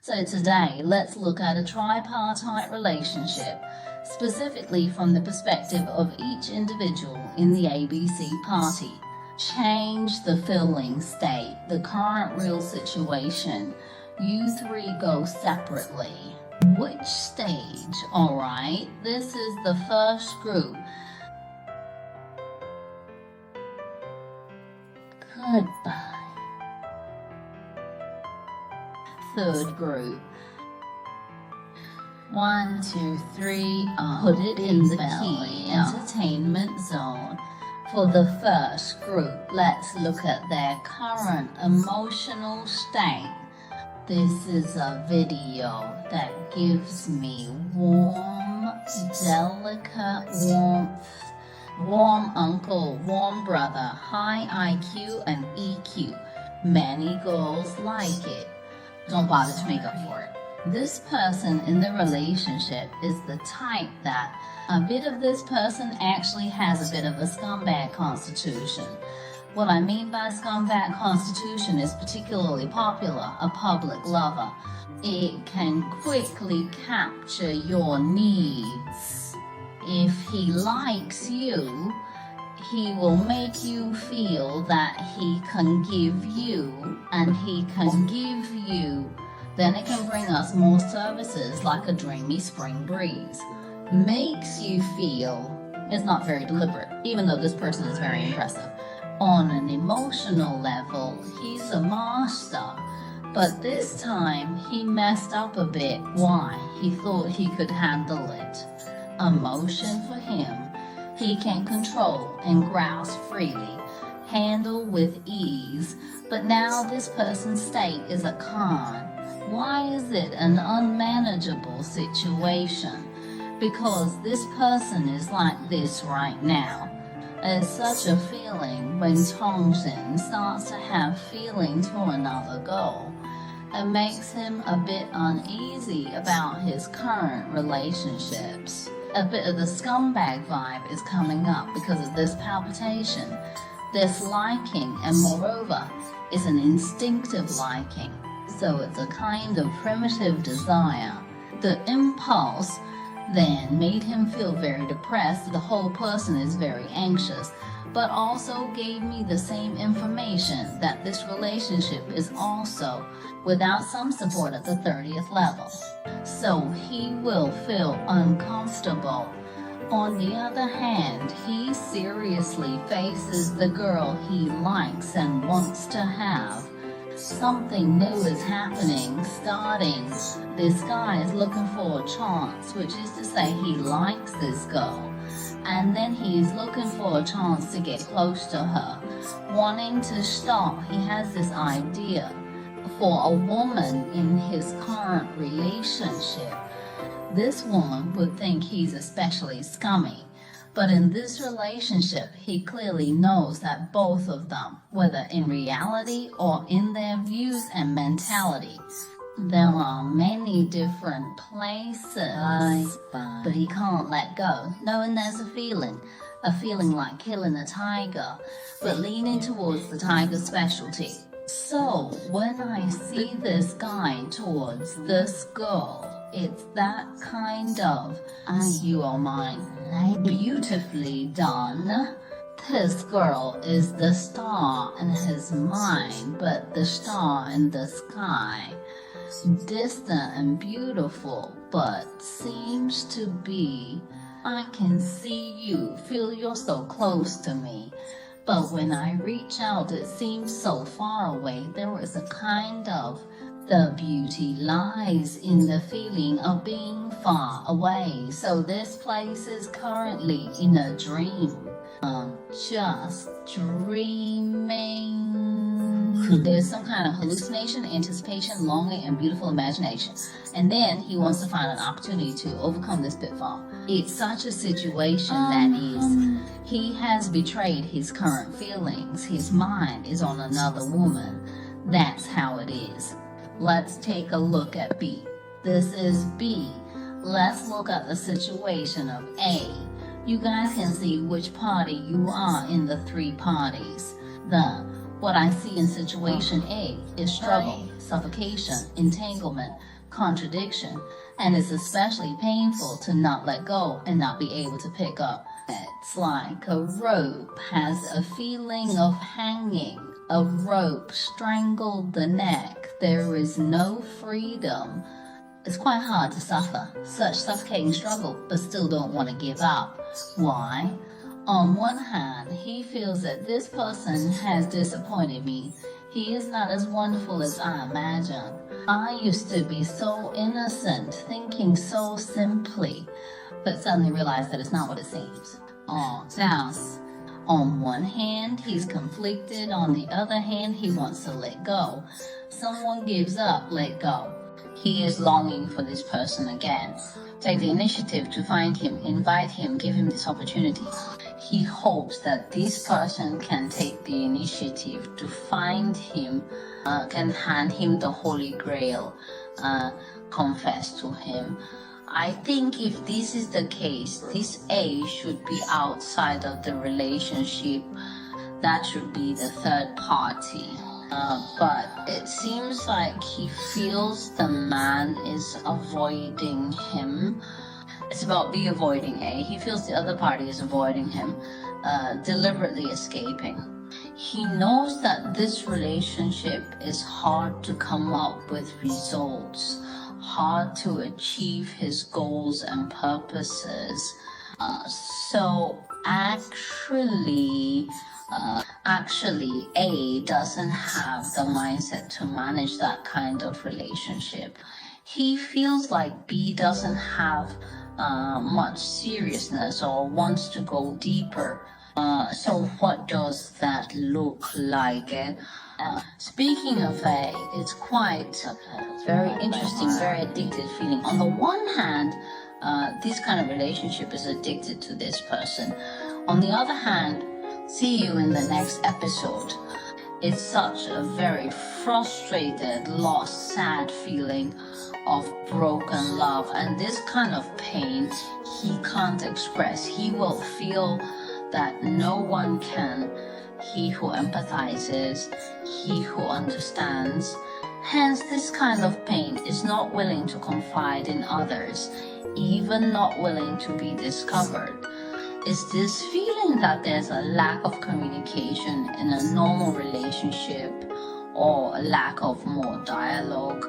So today, let's look at a tripartite relationship, specifically from the perspective of each individual in the ABC party. Change the feeling state, the current real situation. You three go separately. Which stage? Alright, this is the first group. Goodbye. Third group. 1, 2, 3. Put it in the key entertainment zone. For the first group, let's look at their current emotional state. This is a video that gives me warm, delicate warmth. Warm uncle, warm brother, high IQ and EQ. Many girls like it. Don't bother to make up for it. This person in the relationship is the type that a bit of this person actually has a bit of a scumbag constitution. What I mean by scumbag constitution is particularly popular, a public lover. It can quickly capture your needs. If he likes you, he will make you feel that he can give you, and he can give you. Then it can bring us more services like a dreamy spring breeze. Makes you feel, it's not very deliberate, even though this person is very impressive. On an emotional level, he's a master. But this time, he messed up a bit. Why? He thought he could handle it. Emotion for him, he can control and grasp freely, handle with ease. But now this person's state is a con. Why is it an unmanageable situation? Because this person is like this right now. It's such a feeling when Tongxin starts to have feelings for another girl. It makes him a bit uneasy about his current relationships. A bit of the scumbag vibe is coming up because of this palpitation, this liking, and moreover, it's an instinctive liking. So it's a kind of primitive desire. The impulse then made him feel very depressed. The whole person is very anxious, but also gave me the same information that this relationship is also without some support at the 30th level. So he will feel uncomfortable. On the other hand, he seriously faces the girl he likes and wants to have. Something new is happening, starting. This guy is looking for a chance, which is to say he likes this girl. And then he's looking for a chance to get close to her, wanting to stop. He has this idea for a woman in his current relationship. This woman would think he's especially scummy. But in this relationship, he clearly knows that both of them, whether in reality or in their views and mentality, there are many different places, but he can't let go, knowing there's a feeling like killing a tiger, but leaning towards the tiger's specialty. So when I see this guy towards this girl, it's that kind of, you are mine, beautifully done. This girl is the star in his mind, but the star in the sky. Distant and beautiful, but seems to be, I can see you, feel you're so close to me. But when I reach out, it seems so far away. There is a kind of, the beauty lies in the feeling of being far away. So this place is currently in a dream. Just dreaming. There's some kind of hallucination, anticipation, longing, and beautiful imagination. And then he wants to find an opportunity to overcome this pitfall. It's such a situation that is, he has betrayed his current feelings. His mind is on another woman. That's how it is. Let's take a look at B. This is B. Let's look at the situation of A. You guys can see which party you are in the three parties. The What I see in situation A is struggle, suffocation, entanglement, contradiction, and it's especially painful to not let go and not be able to pick up. It's like a rope has a feeling of hanging. A rope strangled the neck. There is no freedom. It's quite hard to suffer such suffocating struggle, but still don't want to give up. Why? On one hand, he feels that this person has disappointed me. He is not as wonderful as I imagined. I used to be so innocent, thinking so simply, but suddenly realized that it's not what it seems. On one hand, he's conflicted. On the other hand, he wants to let go. Someone gives up, let go. He is longing for this person again. Take the initiative to find him, invite him, give him this opportunity. He hopes that this person can take the initiative to find him, can hand him the Holy Grail, confess to him. I think if this is the case, this A should be outside of the relationship. That should be the third party. But it seems like he feels the man is avoiding him. It's about B avoiding A. He feels the other party is avoiding him, deliberately escaping. He knows that this relationship is hard to come up with results, hard to achieve his goals and purposes. So actually, A doesn't have the mindset to manage that kind of relationship. He feels like B doesn't have much seriousness or wants to go deeper. So what does that look like? Speaking of A, it's quite very interesting, very addictive feeling. On the one hand, this kind of relationship is addicted to this person. On the other hand, see you in the next episode. It's such a very frustrated, lost, sad feeling of broken love, and this kind of pain he can't express. He will feel that no one can. He who empathizes, he who understands. Hence, this kind of pain is not willing to confide in others, even not willing to be discovered. Is this feeling that there's a lack of communication in a normal relationship, or a lack of more dialogue,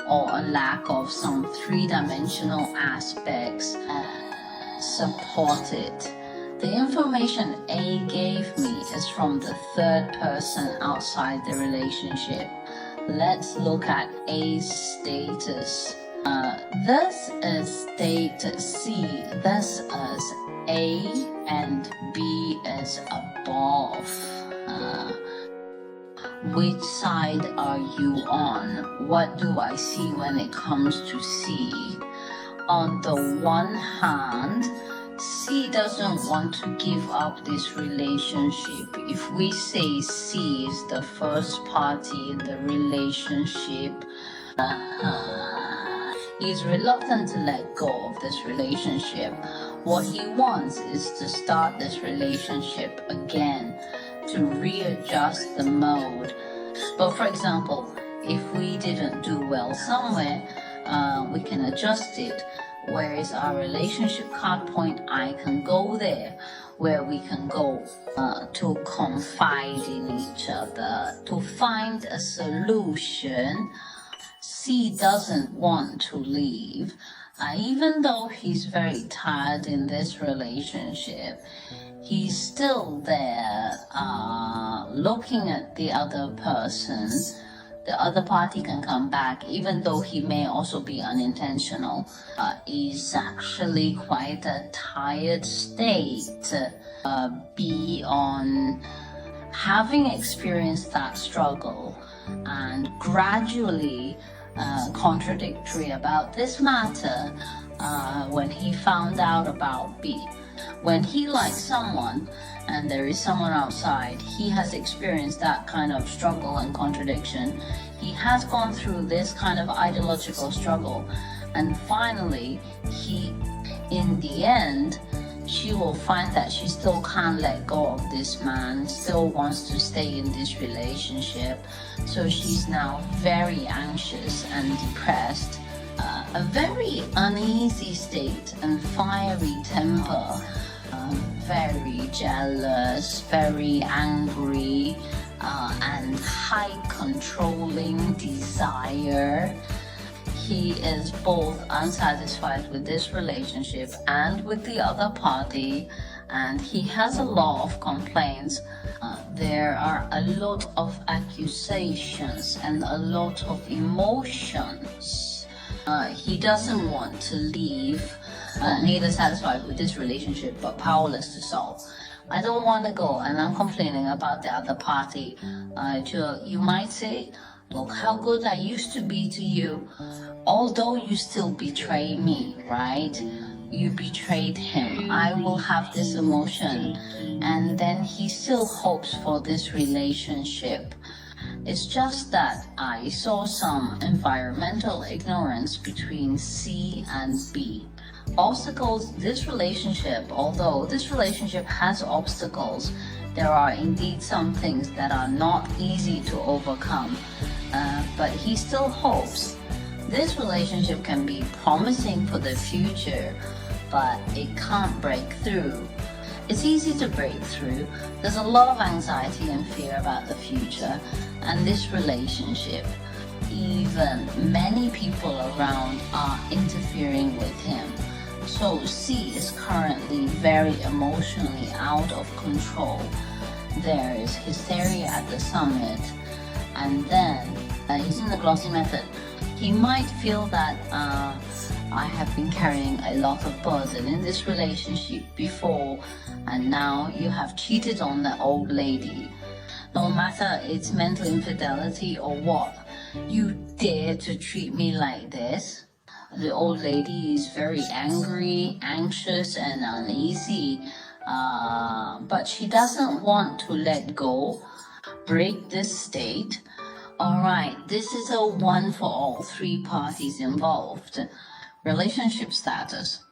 or a lack of some three-dimensional aspects supported? The information A gave me is from the third person outside the relationship. Let's look at A's status. This is status C. This is A and B is above. Which side are you on? What do I see when it comes to C? On the one hand, C doesn't want to give up this relationship. If we say C is the first party in the relationship, he's reluctant to let go of this relationship. What he wants is to start this relationship again, to readjust the mode. But for example, if we didn't do well somewhere, we can adjust it. Where is our relationship card point? I can go there, where we can go to confide in each other, to find a solution. C doesn't want to leave. Even though he's very tired in this relationship, he's still there looking at the other person. The other party can come back, even though he may also be unintentional. Is actually quite a tired state. B on having experienced that struggle and gradually contradictory about this matter when he found out about B. When he likes someone and there is someone outside, he has experienced that kind of struggle and contradiction. He has gone through this kind of ideological struggle, and finally, in the end, she will find that she still can't let go of this man, still wants to stay in this relationship. So she's now very anxious and depressed, a very uneasy state and fiery temper, very jealous, very angry, and high controlling desire. He is both unsatisfied with this relationship and with the other party, and he has a lot of complaints. There are a lot of accusations and a lot of emotions. He doesn't want to leave, neither satisfied with this relationship but powerless to solve. I don't want to go, and I'm complaining about the other party. You might say, look how good I used to be to you, although you still betray me, right? You betrayed him. I will have this emotion, and then he still hopes for this relationship. It's just that I saw some environmental ignorance between C and B. Obstacles, although this relationship has obstacles, there are indeed some things that are not easy to overcome. But he still hopes this relationship can be promising for the future, but it can't break through. It's easy to break through. There's a lot of anxiety and fear about the future and this relationship. Even many people around are interfering with him. So C is currently very emotionally out of control. There is hysteria at the summit, and then using the glossy method, he might feel that I have been carrying a lot of burden in this relationship before, and now you have cheated on the old lady. No matter it's mental infidelity or what, you dare to treat me like this. The old lady is very angry, anxious, and uneasy, but she doesn't want to let go, break this state. Alright, this is a one for all three parties involved. Relationship status.